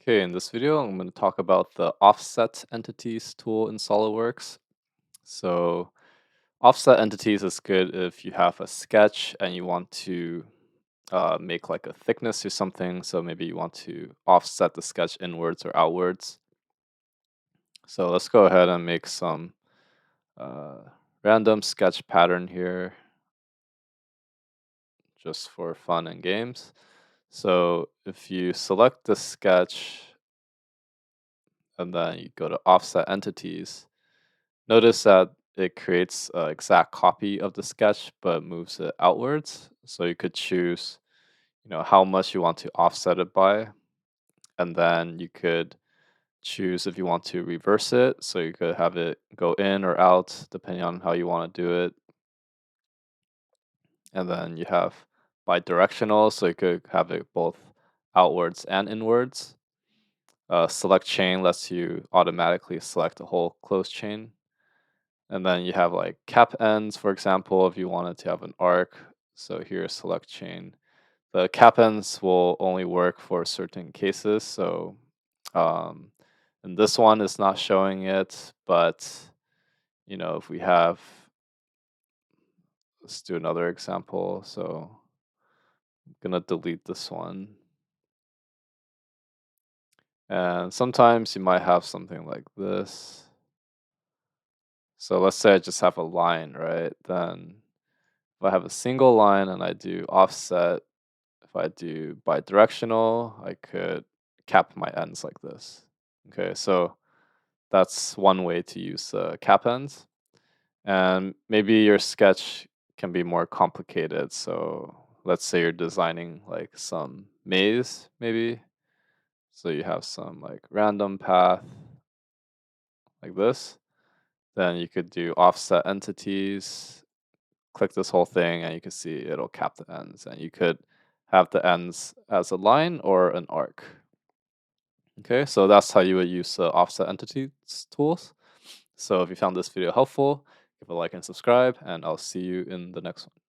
Okay, in this video, I'm going to talk about the offset entities tool in SolidWorks. So, offset entities is good if you have a sketch and you want to make like a thickness or something. So, maybe you want to offset the sketch inwards or outwards. So, let's go ahead and make some uh, random sketch pattern here just for fun and games. So, if you select the sketch and then you go to offset entities, notice that it creates an exact copy of the sketch but moves it outwards. So you could choose, how much you want to offset it by, and then you could choose if you want to reverse it. So you could have it go in or out depending on how you want to do it. And then you have bidirectional, so you could have it both outwards and inwards. Select chain lets you automatically select a whole closed chain. And then you have like cap ends, for example, if you wanted to have an arc. So here, select chain. The cap ends will only work for certain cases. So um, and this one is not showing it, but if we have, let's do another example. So I'm gonna delete this one. And sometimes you might have something like this. So let's say I just have a line, right? Then if I have a single line and I do offset, if I do bidirectional, I could cap my ends like this. Okay, so that's one way to use cap ends. And maybe your sketch can be more complicated. So let's say you're designing like some maze, maybe. So you have some like random path like this. Then you could do offset entities, click this whole thing, and you can see it'll cap the ends. And you could have the ends as a line or an arc. Okay, so that's how you would use offset entities tools. So if you found this video helpful, give a like and subscribe, and I'll see you in the next one.